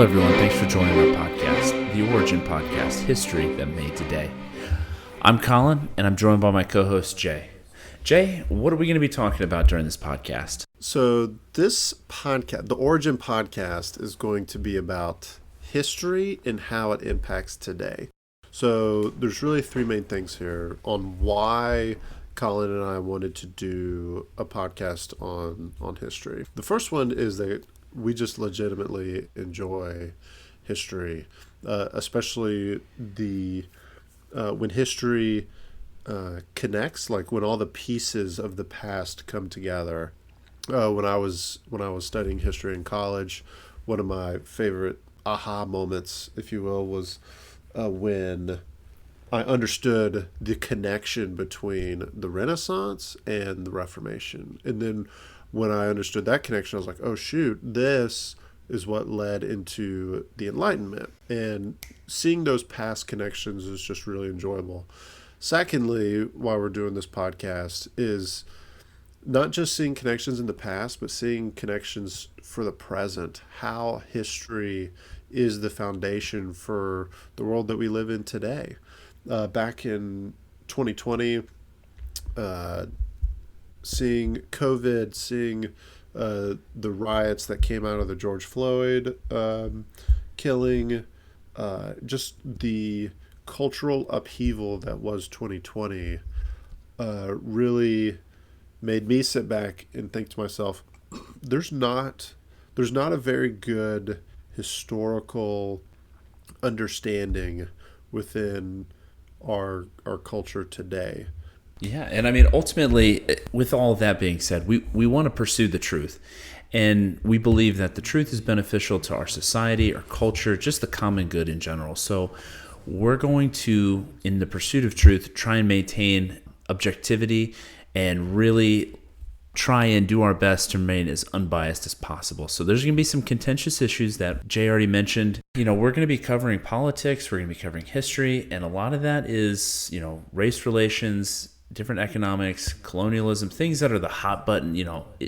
Hello, everyone. Thanks for joining our podcast, the Origin Podcast, History That Made Today. I'm Collin, and I'm joined by my co-host, Jay. Jay, what are we going to be talking about during this podcast? So this podcast, the Origin Podcast, is going to be about history and how it impacts today. So there's really three main things here on why Collin and I wanted to do a podcast on history. The first one is that we just legitimately enjoy history, especially the when history connects, like when all the pieces of the past come together. When I was studying history in college, one of my favorite aha moments, if you will, was when I understood the connection between the Renaissance and the Reformation. And then when I understood that connection, I was like, oh, shoot, this is what led into the Enlightenment. And seeing those past connections is just really enjoyable. Secondly, while we're doing this podcast, is not just seeing connections in the past, but seeing connections for the present, how history is the foundation for the world that we live in today. Back in 2020, seeing COVID, seeing the riots that came out of the George Floyd killing, just the cultural upheaval that was 2020 really made me sit back and think to myself, there's not a very good historical understanding within our culture today. Yeah, and I mean, ultimately, with all of that being said, we want to pursue the truth. And we believe that the truth is beneficial to our society, our culture, just the common good in general. So we're going to, in the pursuit of truth, try and maintain objectivity and really try and do our best to remain as unbiased as possible. So there's going to be some contentious issues that Jay already mentioned. We're going to be covering politics, we're going to be covering history, and a lot of that is, race relations, different economics, colonialism, things that are the hot button,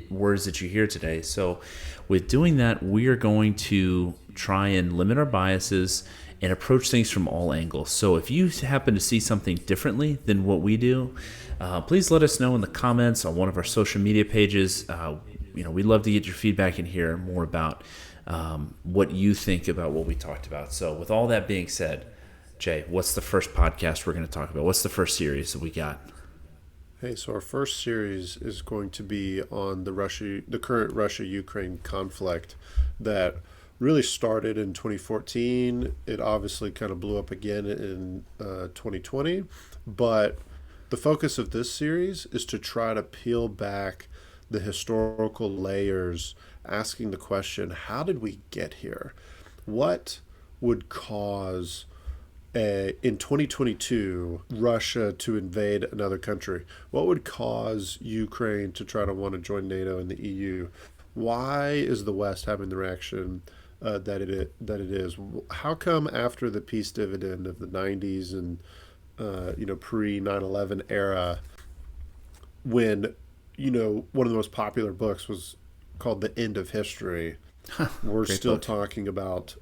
words that you hear today. So with doing that, we are going to try and limit our biases and approach things from all angles. So if you happen to see something differently than what we do, please let us know in the comments on one of our social media pages. We'd love to get your feedback and hear more about what you think about what we talked about. So with all that being said, Jay, what's the first podcast we're going to talk about? What's the first series that we got? Hey, so our first series is going to be on the current Russia-Ukraine conflict that really started in 2014. It obviously kind of blew up again in 2020, but the focus of this series is to try to peel back the historical layers, asking the question, how did we get here? What would cause in 2022 Russia to invade another country? What would cause Ukraine to try to want to join NATO and the EU? Why is the West having the reaction that it is? How come after the peace dividend of the 90s and pre 9/11 era, when one of the most popular books was called The End of History, we're still talking about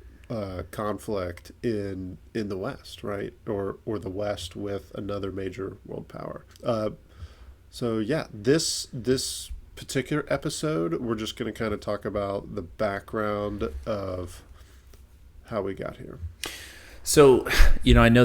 conflict in the West, right? Or the West with another major world power. This particular episode, we're just going to kind of talk about the background of how we got here. So, I know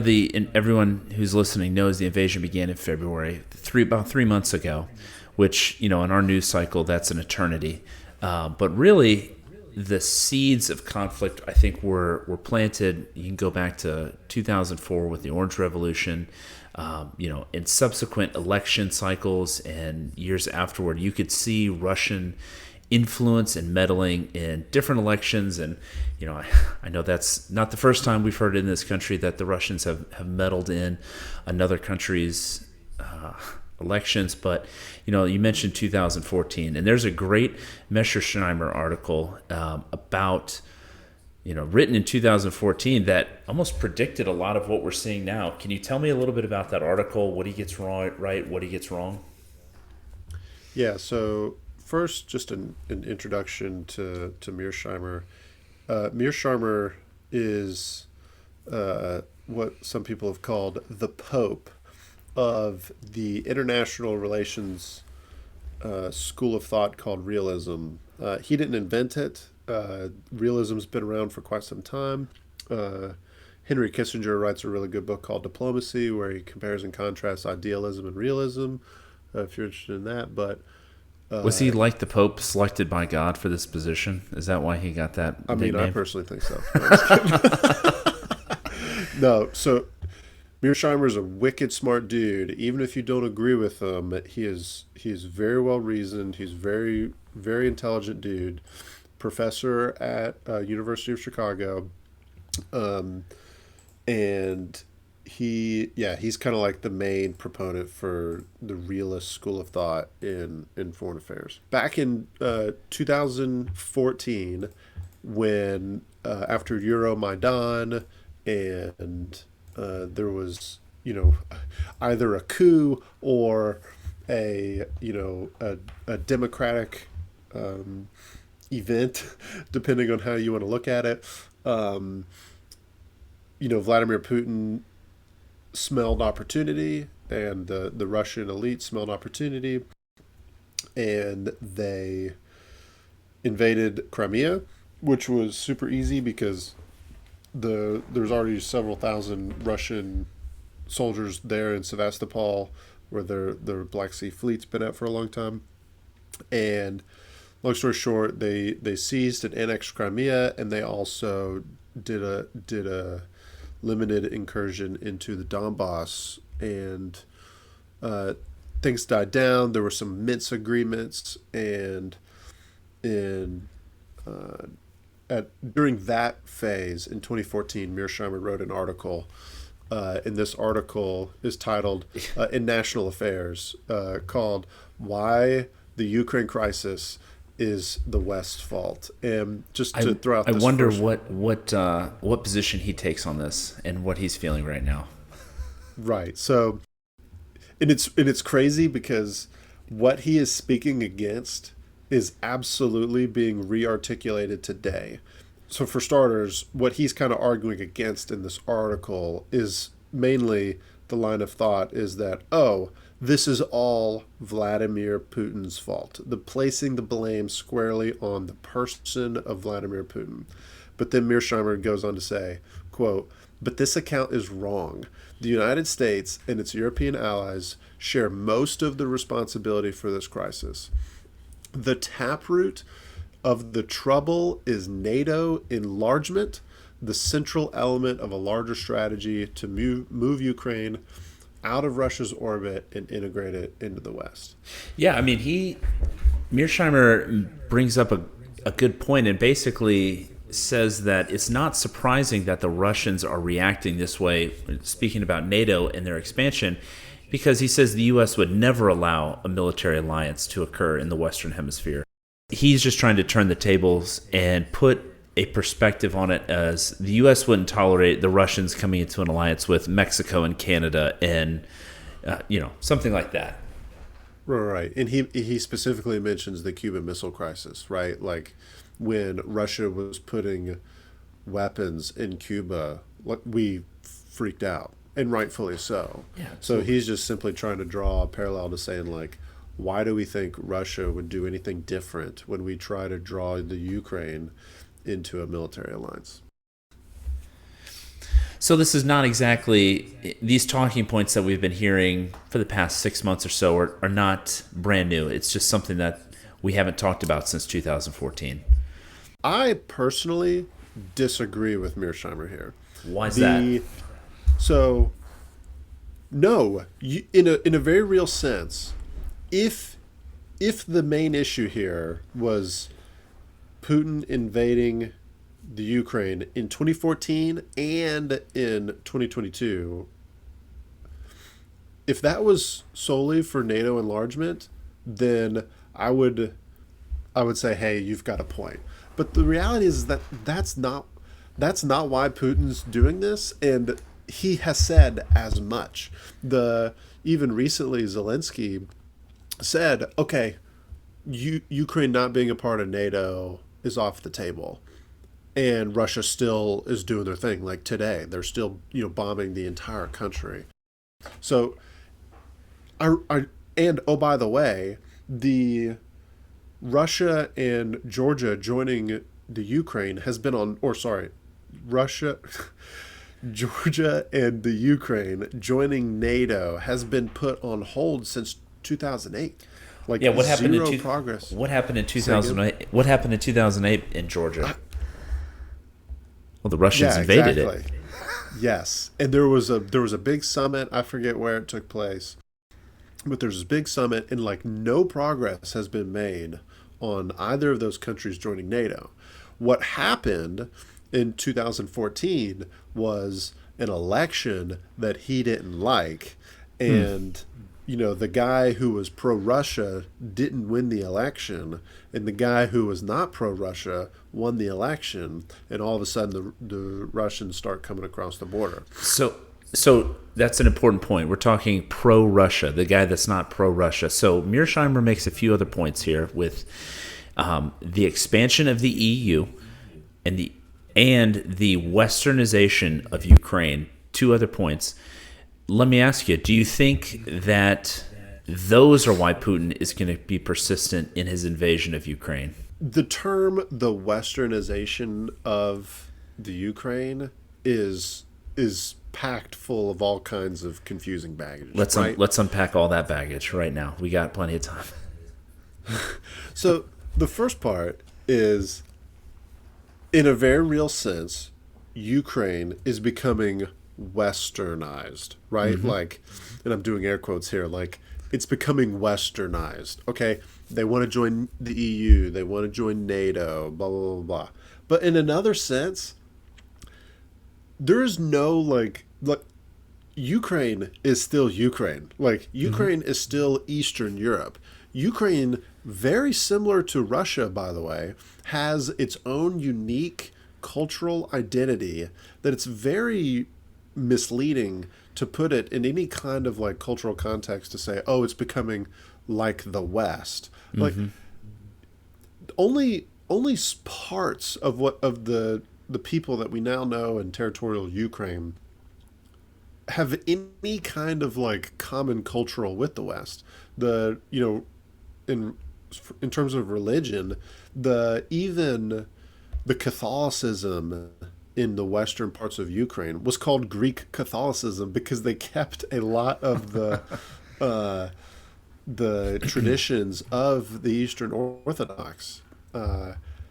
everyone who's listening knows the invasion began in February, about 3 months ago, which, in our news cycle, that's an eternity. But really, the seeds of conflict, I think, were planted. You can go back to 2004 with the Orange Revolution, in subsequent election cycles and years afterward. You could see Russian influence and meddling in different elections. And, I know that's not the first time we've heard in this country that the Russians have meddled in another country's elections. But, you mentioned 2014, and there's a great Mearsheimer article about, written in 2014 that almost predicted a lot of what we're seeing now. Can you tell me a little bit about that article, what he gets right, what he gets wrong? Yeah, so first, just an introduction to Mearsheimer. Mearsheimer is what some people have called the Pope of the international relations school of thought called realism. He didn't invent it. Realism's been around for quite some time. Henry Kissinger writes a really good book called Diplomacy, where he compares and contrasts idealism and realism. If you're interested in that, but Was he like the Pope, selected by God for this position? Is that why he got that I mean, nickname? I personally think so. No, so Mearsheimer is a wicked smart dude. Even if you don't agree with him, he is very well reasoned. He's very intelligent dude. Professor at University of Chicago, and he's kind of like the main proponent for the realist school of thought in foreign affairs. Back in 2014, when after Euromaidan and there was either a coup or a democratic event, depending on how you want to look at it. Vladimir Putin smelled opportunity, and the Russian elite smelled opportunity, and they invaded Crimea, which was super easy because there's already several thousand Russian soldiers there in Sevastopol, where their Black Sea fleet's been at for a long time. And long story short, they seized and annexed Crimea, and they also did a limited incursion into the Donbass, and things died down. There were some Minsk agreements, and during that phase in 2014, Mearsheimer wrote an article. And this article is titled in National Affairs, called "Why the Ukraine Crisis is the West's Fault." And just to throw out, I wonder what position he takes on this and what he's feeling right now. Right. So, and it's crazy because what he is speaking against is absolutely being re-articulated today. So for starters, what he's kind of arguing against in this article is mainly the line of thought is that, oh, this is all Vladimir Putin's fault. Placing the blame squarely on the person of Vladimir Putin. But then Mearsheimer goes on to say, quote, "But this account is wrong. The United States and its European allies share most of the responsibility for this crisis. The taproot of the trouble is NATO enlargement, the central element of a larger strategy to move Ukraine out of Russia's orbit and integrate it into the West." Yeah, I mean, Mearsheimer brings up a good point and basically says that it's not surprising that the Russians are reacting this way, speaking about NATO and their expansion, because he says the U.S. would never allow a military alliance to occur in the Western Hemisphere. He's just trying to turn the tables and put a perspective on it as the U.S. wouldn't tolerate the Russians coming into an alliance with Mexico and Canada and, something like that. Right. And he specifically mentions the Cuban Missile Crisis, right? Like when Russia was putting weapons in Cuba, we freaked out, and rightfully so. Yeah, so he's just simply trying to draw a parallel to saying, like, why do we think Russia would do anything different when we try to draw the Ukraine into a military alliance? So this is not exactly, these talking points that we've been hearing for the past 6 months or so are not brand new. It's just something that we haven't talked about since 2014. I personally disagree with Mearsheimer here. Why is that? So, no, in a very real sense, if the main issue here was Putin invading the Ukraine in 2014 and in 2022, if that was solely for NATO enlargement, then I would say, hey, you've got a point. But the reality is that that's not why Putin's doing this, and he has said as much. Even recently, Zelensky said, okay, Ukraine not being a part of NATO is off the table. and Russia still is doing their thing. Like today, they're still bombing the entire country. So, and oh, by the way, the Russia and Georgia joining the Ukraine has been on, or sorry, Russia, Georgia and the Ukraine joining NATO has been put on hold since 2008. Like, Yeah, what happened zero in progress. what happened in 2008? What happened in 2008 in Georgia? Well, the Russians invaded it. Yes, and there was a big summit. I forget where it took place, but there's this big summit, and like no progress has been made on either of those countries joining NATO. What happened in 2014 was an election that he didn't like, and the guy who was pro-Russia didn't win the election, and the guy who was not pro-Russia won the election, and all of a sudden the Russians start coming across the border. So that's an important point. We're talking pro-Russia, the guy that's not pro-Russia. So Mearsheimer makes a few other points here with the expansion of the EU and the westernization of Ukraine. Two other points. Let me ask you, do you think that those are why Putin is going to be persistent in his invasion of Ukraine? The term the westernization of the Ukraine is packed full of all kinds of confusing baggage. Let's unpack all that baggage right now. We got plenty of time. So the first part is, in a very real sense, Ukraine is becoming westernized, right? Like, and I'm doing air quotes here, like it's becoming westernized. Okay, they want to join the EU, they want to join NATO, blah blah blah blah. But in another sense, there is no like Ukraine is still Ukraine. Like Ukraine is still Eastern Europe. Ukraine, very similar to Russia, by the way, has its own unique cultural identity that it's very misleading to put it in any kind of like cultural context to say, oh, it's becoming like the West. Like only parts of the people that we now know in territorial Ukraine have any kind of like common cultural with the West. In terms of religion, even the Catholicism in the western parts of Ukraine was called Greek Catholicism because they kept a lot of the traditions of the Eastern Orthodox.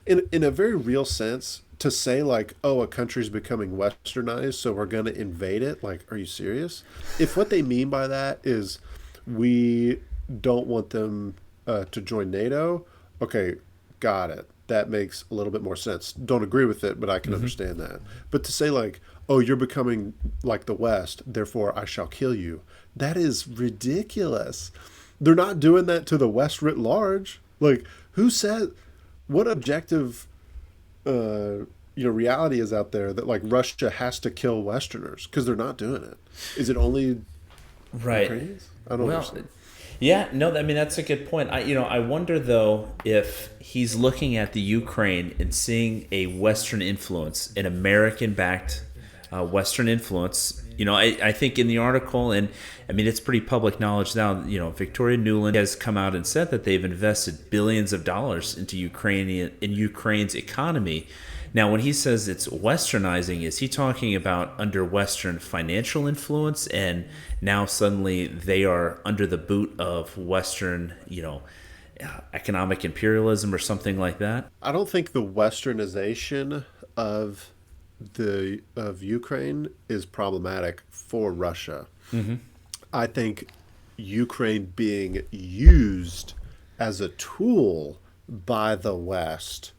In a very real sense, to say like, oh, a country's becoming westernized, so we're going to invade it, like, are you serious? If what they mean by that is we don't want them to join NATO, okay, got it. That makes a little bit more sense. Don't agree with it, but I can understand that. But to say like, oh, you're becoming like the West, therefore I shall kill you, that is ridiculous. They're not doing that to the West writ large. Like, who said, what objective reality is out there that like Russia has to kill Westerners? Because they're not doing it. Is it only Ukrainians? I don't understand. Yeah, no, I mean that's a good point. I wonder though if he's looking at the Ukraine and seeing a Western influence, an American-backed Western influence. I think in the article, and I mean it's pretty public knowledge now. Victoria Nuland has come out and said that they've invested billions of dollars into Ukraine's economy. Now, when he says it's westernizing, is he talking about under Western financial influence, and now suddenly they are under the boot of Western, economic imperialism or something like that? I don't think the westernization of Ukraine is problematic for Russia. I think Ukraine being used as a tool by the West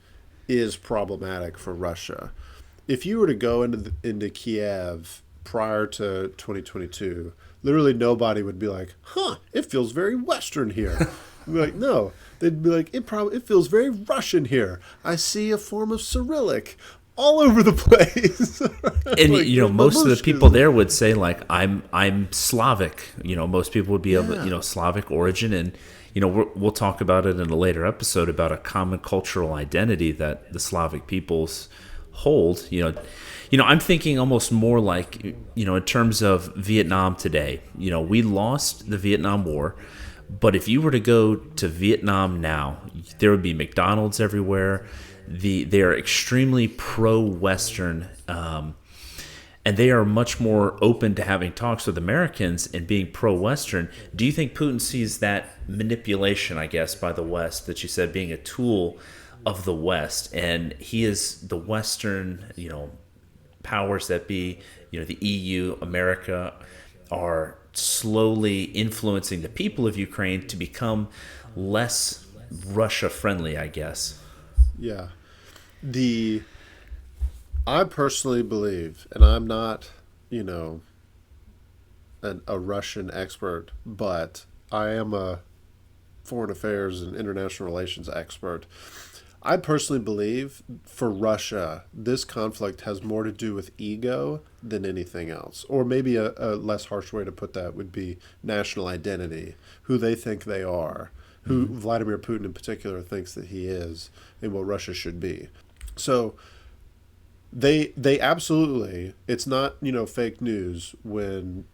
is problematic for Russia. If you were to go into Kiev prior to 2022, literally nobody would be like, it feels very Western here. Like, no, they'd be like, it feels very Russian here. I see a form of Cyrillic all over the place. And like, most of the people there would say like, I'm Slavic. Most people would be of Slavic origin, and we'll talk about it in a later episode about a common cultural identity that the Slavic peoples hold, I'm thinking almost more like, in terms of Vietnam today. We lost the Vietnam War, but if you were to go to Vietnam now, there would be McDonald's everywhere. They are extremely pro-Western, and they are much more open to having talks with Americans and being pro-Western. Do you think Putin sees that manipulation, I guess, by the West, that you said being a tool of the West, and he is the Western, powers that be, the EU, America, are slowly influencing the people of Ukraine to become less Russia friendly, I guess? Yeah. I personally believe, and I'm not, a Russian expert, but I am a foreign affairs and international relations expert. I personally believe for Russia, this conflict has more to do with ego than anything else. Or maybe a less harsh way to put that would be national identity, who they think they are, who Vladimir Putin in particular thinks that he is, and what Russia should be. So they absolutely, it's not, fake news when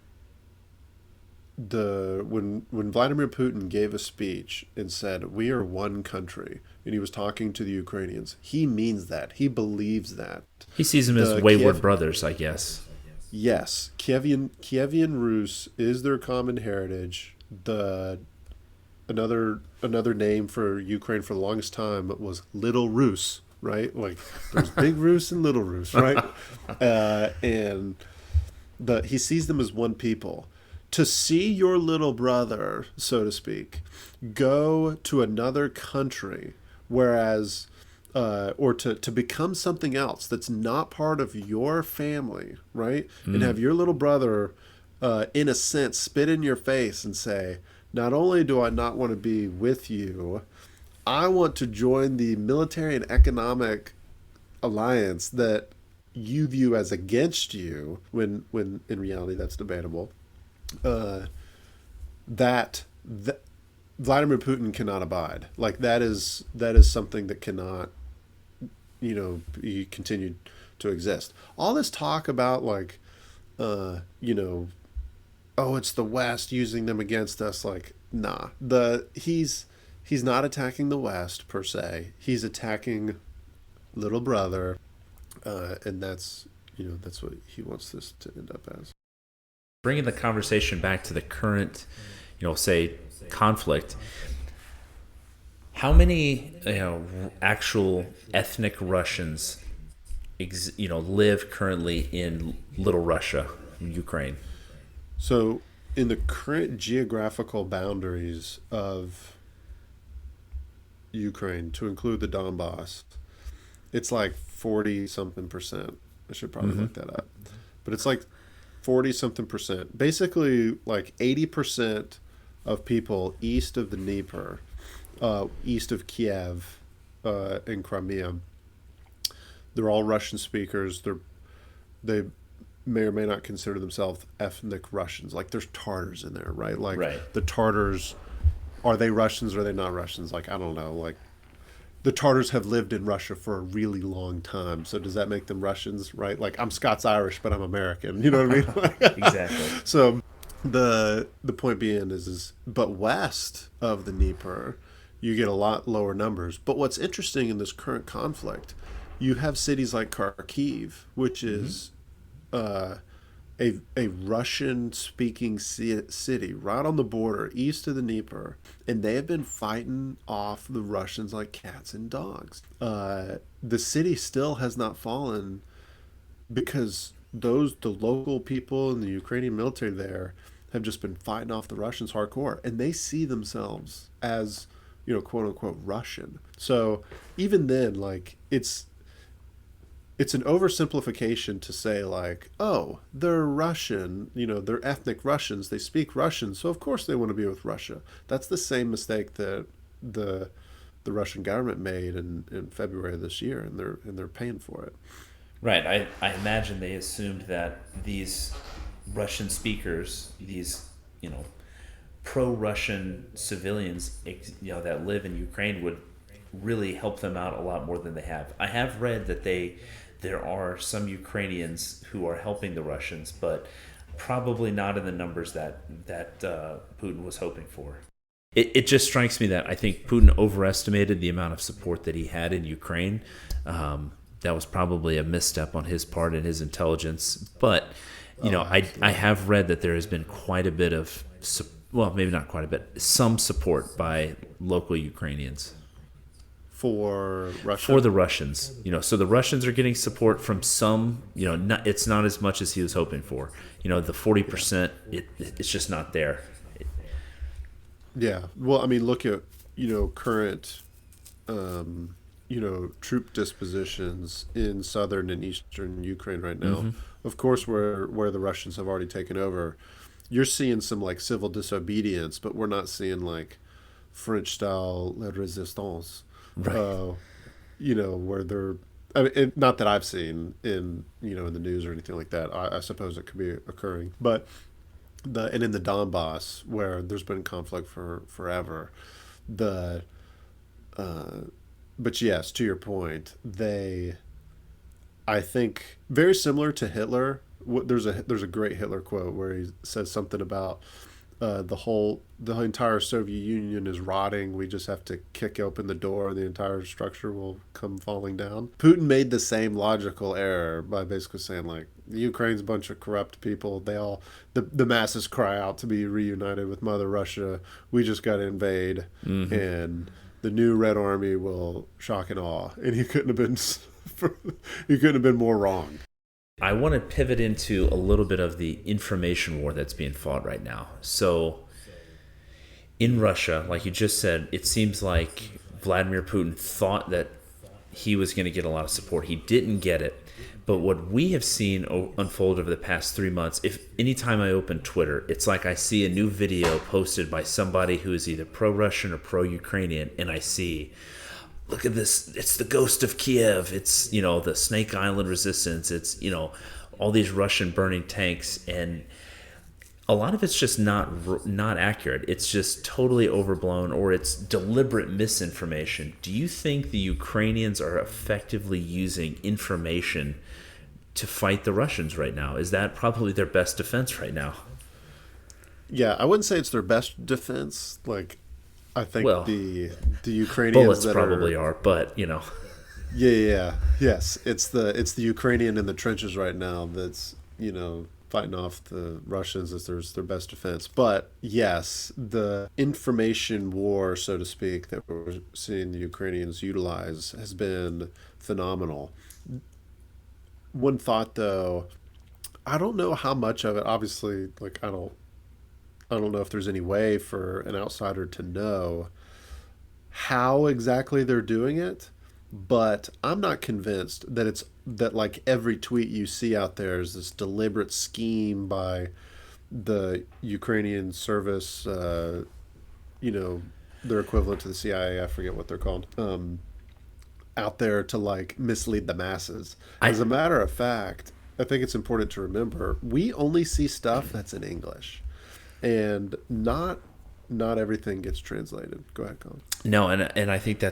Vladimir Putin gave a speech and said we are one country, and he was talking to the Ukrainians, he means that. He believes that. He sees them as wayward brothers, I guess. Yes, Kievian Rus is their common heritage. Another name for Ukraine for the longest time was Little Rus, right? Like there's Big Rus and Little Rus, right? And he sees them as one people. To see your little brother, so to speak, go to another country, whereas, or to become something else that's not part of your family, right? And have your little brother, in a sense, spit in your face and say, not only do I not want to be with you, I want to join the military and economic alliance that you view as against you, when in reality that's debatable. That Vladimir Putin cannot abide. Like that is something that cannot, be continued to exist. All this talk about like, oh, it's the West using them against us. Like, nah. He's not attacking the West per se. He's attacking little brother, and that's what he wants this to end up as. Bringing the conversation back to the current, say, conflict, how many, actual ethnic Russians, live currently in Little Russia, Ukraine? So, in the current geographical boundaries of Ukraine, to include the Donbass, it's like 40 something percent. I should probably look that up. But it's like 40 something percent. Basically, like 80% of people east of the Dnieper, east of Kiev, in Crimea, they're all Russian speakers. They may or may not consider themselves ethnic Russians. Like there's Tartars in there, right? Like the Tartars, are they Russians or are they not Russians? Like, I don't know. Like the Tartars have lived in Russia for a really long time. So does that make them Russians, right? Like I'm Scots-Irish, but I'm American. You know what I mean? Exactly. So the point being is but west of the Dnieper, you get a lot lower numbers. But what's interesting in this current conflict, you have cities like Kharkiv, which is a Russian-speaking city right on the border east of the Dnieper, and they have been fighting off the Russians like cats and dogs. The city still has not fallen because the local people and the Ukrainian military there have just been fighting off the Russians hardcore, and they see themselves as, quote unquote Russian. So even then, like it's an oversimplification to say like, oh, they're Russian, they're ethnic Russians, they speak Russian, so of course they want to be with Russia. That's the same mistake that the Russian government made in February of this year, and they're paying for it. Right. I imagine they assumed that these Russian speakers, these, pro-Russian civilians, that live in Ukraine would really help them out a lot more than they have. I have read that they there are some Ukrainians who are helping the Russians, but probably not in the numbers that Putin was hoping for. It just strikes me that I think Putin overestimated the amount of support that he had in Ukraine. That was probably a misstep on his part and his intelligence. But, I have read that there has been quite a bit of, well, maybe not quite a bit, some support by local Ukrainians. For Russia? For the Russians. So the Russians are getting support from some, it's not as much as he was hoping for. The 40%, it's just not there. Yeah. Well, I mean, look at, current, troop dispositions in southern and eastern Ukraine right now. Mm-hmm. Of course, where the Russians have already taken over, you're seeing some like civil disobedience, but we're not seeing like French-style la résistance, right? Where they're, I mean, not that I've seen in in the news or anything like that. I suppose it could be occurring, but and in the Donbass where there's been conflict for forever, but yes, to your point, I think very similar to Hitler. There's a great Hitler quote where he says something about the entire Soviet Union is rotting. We just have to kick open the door and the entire structure will come falling down. Putin made the same logical error by basically saying like Ukraine's a bunch of corrupt people. The masses cry out to be reunited with Mother Russia. We just got to invade, mm-hmm. and the new Red Army will shock and awe. And he couldn't have been more wrong. I want to pivot into a little bit of the information war that's being fought right now. So in Russia, like you just said, it seems like Vladimir Putin thought that he was going to get a lot of support. He didn't get it. But what we have seen unfold over the past 3 months, if anytime I open Twitter, it's like I see a new video posted by somebody who is either pro-Russian or pro-Ukrainian, and I see, look at this, it's the ghost of Kiev, it's, the Snake Island resistance, it's, all these Russian burning tanks, and a lot of it's just not accurate. It's just totally overblown, or it's deliberate misinformation. Do you think the Ukrainians are effectively using information to fight the Russians right now? Is that probably their best defense right now? Yeah, I wouldn't say it's their best defense. Like, I think the Ukrainians bullets probably are, but Yeah. Yes, it's the Ukrainian in the trenches right now that's fighting off the Russians as their best defense. But yes, the information war, so to speak, that we're seeing the Ukrainians utilize has been phenomenal. One thought though, I don't know how much of it, obviously, like I don't know if there's any way for an outsider to know how exactly they're doing it, but I'm not convinced that like every tweet you see out there is this deliberate scheme by the Ukrainian service, their equivalent to the CIA, I forget what they're called, out there to like mislead the masses. As a matter of fact, I think it's important to remember we only see stuff that's in English, and not everything gets translated. Go ahead, Colin. No, and I think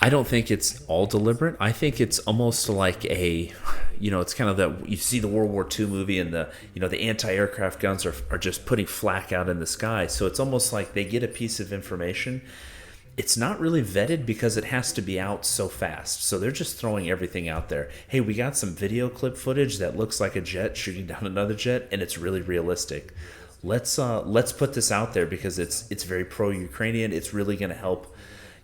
I don't think it's all deliberate. I think it's almost like it's kind of that you see the World War II movie and the anti-aircraft guns are just putting flak out in the sky. So it's almost like they get a piece of information. It's not really vetted because it has to be out so fast. So they're just throwing everything out there. Hey, we got some video clip footage that looks like a jet shooting down another jet, and it's really realistic. Let's put this out there because it's very pro-Ukrainian. It's really going to help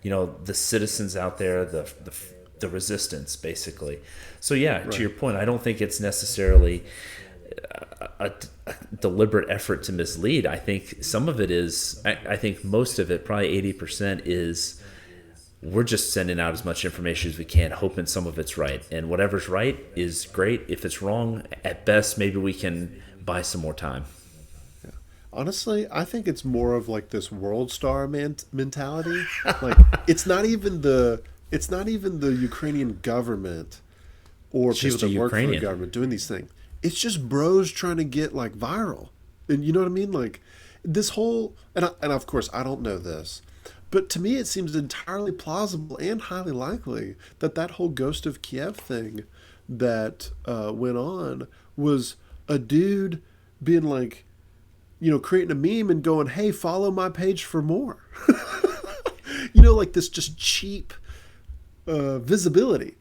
the citizens out there, the resistance, basically. So yeah, right. To your point, I don't think it's necessarily a deliberate effort to mislead. I think some of it is, I think most of it, probably 80%, is we're just sending out as much information as we can, hoping some of it's right. And whatever's right is great. If it's wrong, at best, maybe we can buy some more time. Honestly, I think it's more of like this world star mentality. Like it's not even the Ukrainian government or it's people that work for the government doing these things. It's just bros trying to get like viral, and you know what I mean. Like this whole and of course I don't know this, but to me it seems entirely plausible and highly likely that whole Ghost of Kiev thing that went on was a dude being like, creating a meme and going, "Hey, follow my page for more." Like this just cheap visibility.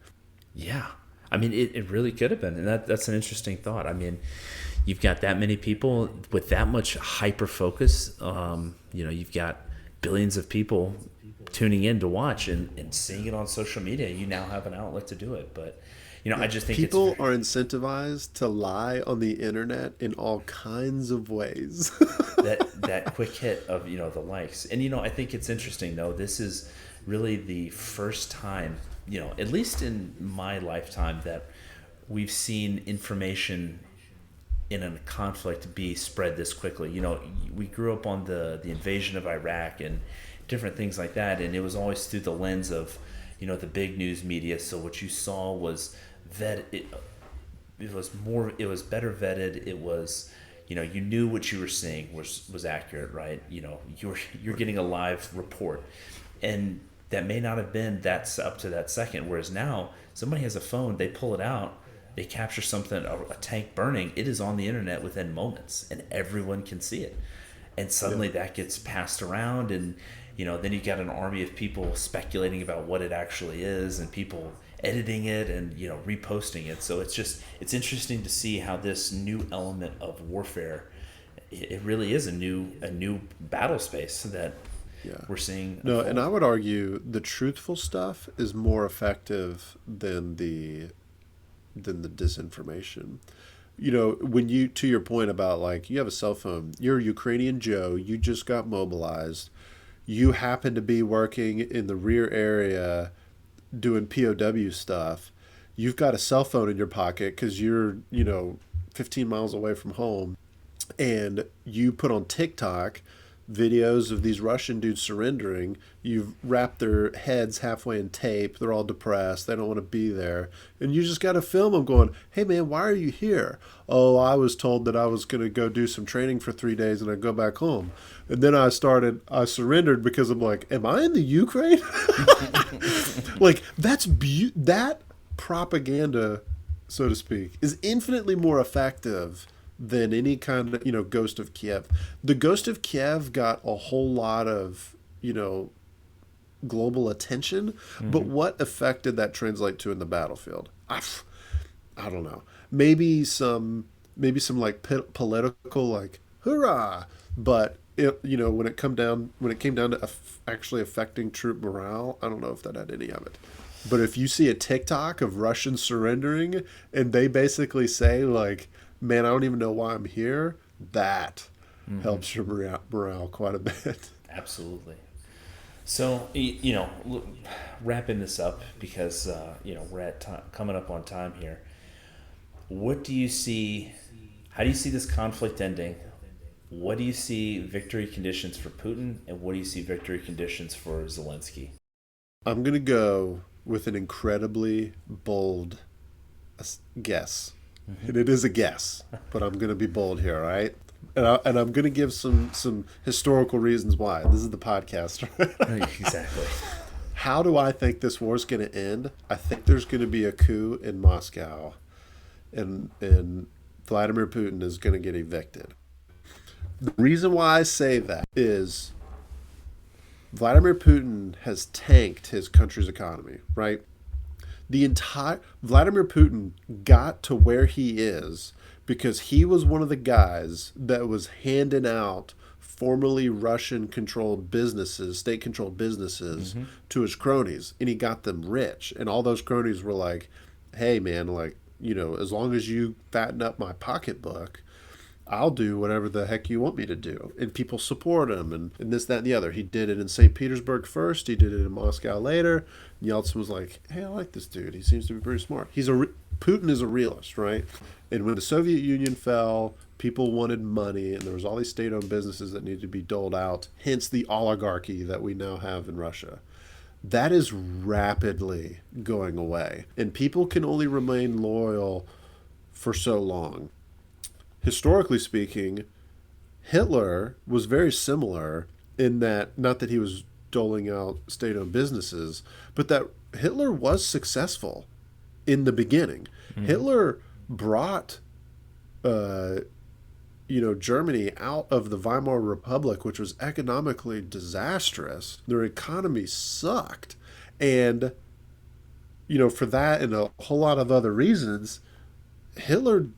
Yeah. I mean, it really could have been. And that's an interesting thought. I mean, you've got that many people with that much hyper focus. You've got billions of people tuning in to watch and seeing it on social media. You now have an outlet to do it. But, I just think people are incentivized to lie on the internet in all kinds of ways. that quick hit of, the likes. And, I think it's interesting, though. This is really the first time, at least in my lifetime, that we've seen information in a conflict be spread this quickly. We grew up on the invasion of Iraq and different things like that, and it was always through the lens of, the big news media. So what you saw was it was better vetted. It was, you knew what you were seeing was accurate, right? You're getting a live report, and that may not have been that's up to that second. Whereas now, somebody has a phone, they pull it out, they capture something, a tank burning, it is on the internet within moments, and everyone can see it. And suddenly that gets passed around, and then you got an army of people speculating about what it actually is, and people editing it and reposting it. So it's interesting to see how this new element of warfare, it really is a new battle space that we're seeing. No, and I would argue the truthful stuff is more effective than the disinformation. When you, to your point about, like, you have a cell phone, you're Ukrainian Joe, you just got mobilized, you happen to be working in the rear area doing POW stuff, you've got a cell phone in your pocket because you're 15 miles away from home, and you put on TikTok videos of these Russian dudes surrendering. You've wrapped their heads halfway in tape. They're all depressed. They don't want to be there. And you just got to film them going, "Hey, man, why are you here?" "Oh, I was told that I was going to go do some training for 3 days and I'd go back home. And then I surrendered because I'm like, am I in the Ukraine?" Like, that propaganda, so to speak, is infinitely more effective than any kind of, Ghost of Kiev. The Ghost of Kiev got a whole lot of, global attention, but what effect did that translate to in the battlefield? I don't know. Maybe some like political, like, hurrah, but when it came down to actually affecting troop morale, I don't know if that had any of it. But if you see a TikTok of Russians surrendering and they basically say, like, "Man, I don't even know why I'm here," that helps your morale quite a bit. Absolutely. So, wrapping this up, because, we're at coming up on time here. What do you see? How do you see this conflict ending? What do you see victory conditions for Putin, and what do you see victory conditions for Zelensky? I'm going to go with an incredibly bold guess. And it is a guess, but I'm going to be bold here, all right? And I'm going to give some historical reasons why. This is the podcast, right? Exactly. How do I think this war is going to end? I think there's going to be a coup in Moscow, and Vladimir Putin is going to get evicted. The reason why I say that is Vladimir Putin has tanked his country's economy, right? Vladimir Putin got to where he is because he was one of the guys that was handing out formerly Russian-controlled businesses, state-controlled businesses, to his cronies, and he got them rich. And all those cronies were like, "Hey, man, like, as long as you fatten up my pocketbook, I'll do whatever the heck you want me to do." And people support him, and this, that, and the other. He did it in St. Petersburg first. He did it in Moscow later. And Yeltsin was like, "Hey, I like this dude. He seems to be pretty smart." Putin is a realist, right? And when the Soviet Union fell, people wanted money, and there was all these state-owned businesses that needed to be doled out, hence the oligarchy that we now have in Russia. That is rapidly going away, and people can only remain loyal for so long. Historically speaking, Hitler was very similar in that, not that he was doling out state-owned businesses, but that Hitler was successful in the beginning. Hitler brought Germany out of the Weimar Republic, which was economically disastrous. Their economy sucked. And, for that and a whole lot of other reasons, Hitler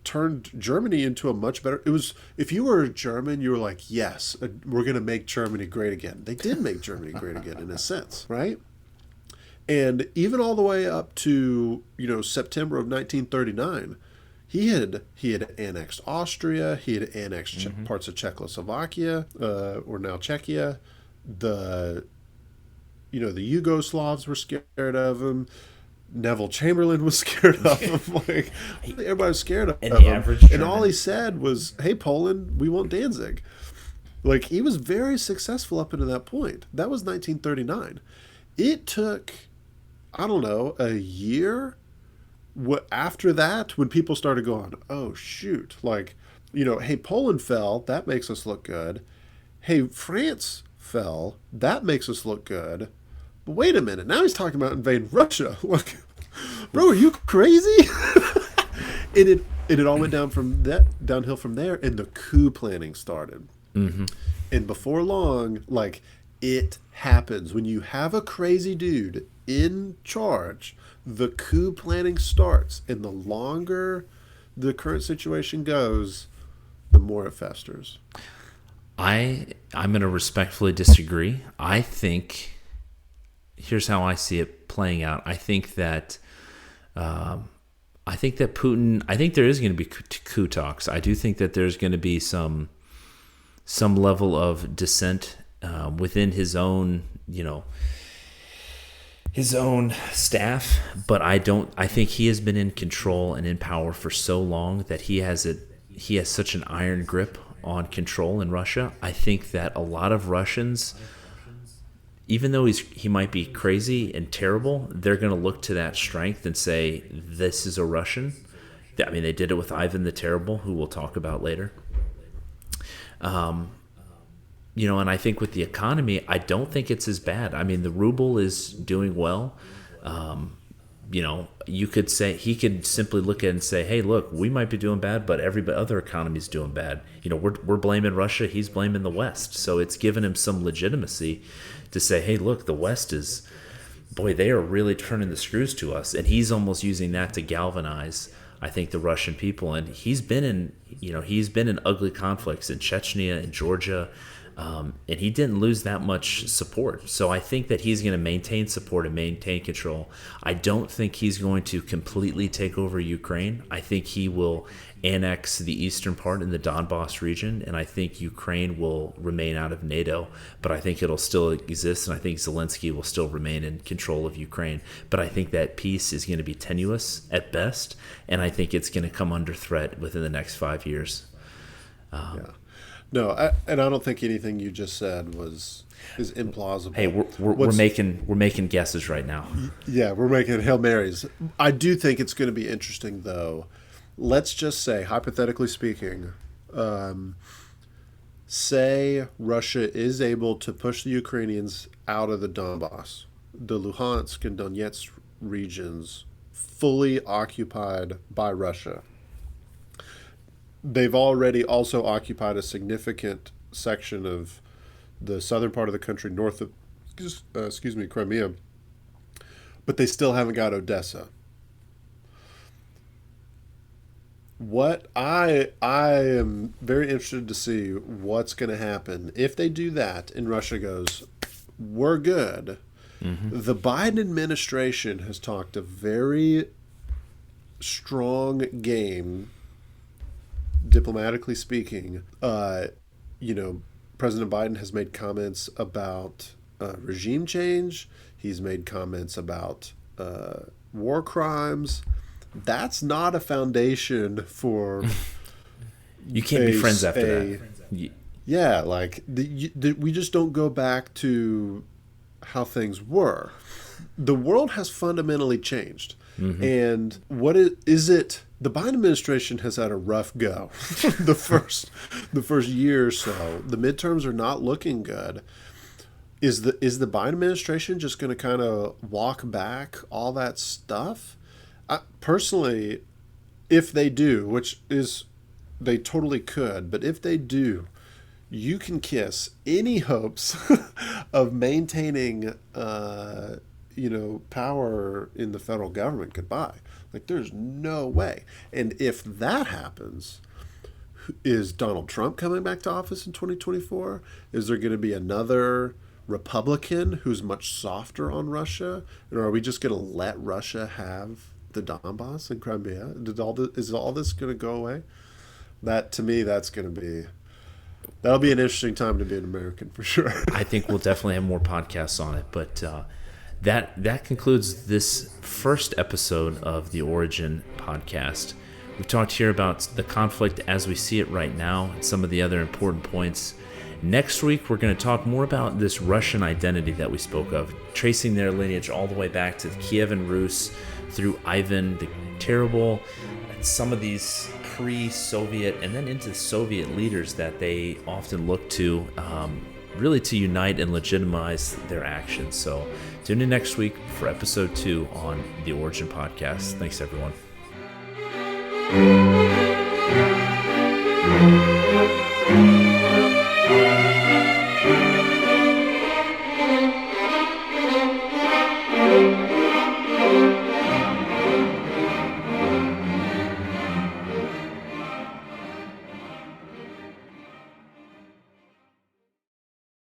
turned Germany into a much better... It was, if you were German, you were like, yes, we're going to make Germany great again. They did make Germany great again in a sense, right? And even all the way up to, September of 1939, he had annexed Austria. He had annexed parts of Czechoslovakia, or now Czechia. The Yugoslavs were scared of him. Neville Chamberlain was scared of him. Like, everybody was scared of him. And all he said was, "Hey, Poland, we want Danzig." Like, he was very successful up into that point. That was 1939. It took, I don't know, a year. After that, when people started going, oh, shoot, like, hey, Poland fell, that makes us look good. Hey, France fell, that makes us look good. But wait a minute, now he's talking about invading Russia. Like, bro, are you crazy? And it all went downhill from there, and the coup planning started. And before long, like, it happens. When you have a crazy dude in charge, the coup planning starts, and the longer the current situation goes, the more it festers. I'm going to respectfully disagree. I think, here's how I see it playing out. I think that Putin, I think there is going to be coup talks. I do think that there's going to be some level of dissent within his own, his own staff, but I think he has been in control and in power for so long that he has such an iron grip on control in Russia. I think that a lot of Russians, even though he might be crazy and terrible, they're going to look to that strength and say, this is a Russian. I mean, they did it with Ivan the Terrible, who we'll talk about later. And I think with the economy, I don't think it's as bad. I mean, the ruble is doing well. You could say, he could simply look at it and say, hey, look, we might be doing bad, but every other economy is doing bad. We're blaming Russia. He's blaming the West. So it's given him some legitimacy to say, hey, look, the West is, boy, they are really turning the screws to us. And he's almost using that to galvanize, I think, the Russian people. And he's been in ugly conflicts in Chechnya and Georgia. And he didn't lose that much support. So I think that he's going to maintain support and maintain control. I don't think he's going to completely take over Ukraine. I think he will annex the eastern part in the Donbass region, and I think Ukraine will remain out of NATO. But I think it'll still exist, and I think Zelensky will still remain in control of Ukraine. But I think that peace is going to be tenuous at best, and I think it's going to come under threat within the next 5 years. Yeah. No, I don't think anything you just said is implausible. Hey, we're making guesses right now. Yeah, we're making Hail Marys. I do think it's going to be interesting, though. Let's just say, hypothetically speaking, say Russia is able to push the Ukrainians out of the Donbass, the Luhansk and Donetsk regions fully occupied by Russia. They've already also occupied a significant section of the southern part of the country, north of, Crimea, but they still haven't got Odessa. What I am very interested to see what's going to happen if they do that and Russia goes, we're good. Mm-hmm. The Biden administration has talked a very strong game, diplomatically speaking. President Biden has made comments about regime change. He's made comments about war crimes. That's not a foundation for... You can't be friends after that. Yeah, like we just don't go back to how things were. The world has fundamentally changed. Mm-hmm. And what is it? The Biden administration has had a rough go. the first year or so, the midterms are not looking good. Is the Biden administration just going to kind of walk back all that stuff? Personally, if they do, which is they totally could, but if they do, you can kiss any hopes of maintaining, power in the federal government goodbye. Like, there's no way. And if that happens, is Donald Trump coming back to office in 2024? Is there going to be another Republican who's much softer on Russia? And are we just going to let Russia have the Donbass and Crimea? Is all this going to go away? That, to me, that'll be an interesting time to be an American for sure. I think we'll definitely have more podcasts on it, but that concludes this first episode of the Origin podcast. We've talked here about the conflict as we see it right now and some of the other important points. Next week, we're going to talk more about this Russian identity that we spoke of, tracing their lineage all the way back to the Kievan Rus, through Ivan the Terrible, and some of these pre-Soviet and then into Soviet leaders that they often look to really to unite and legitimize their actions. So tune in next week for episode 2 on the Origin podcast. Thanks, everyone.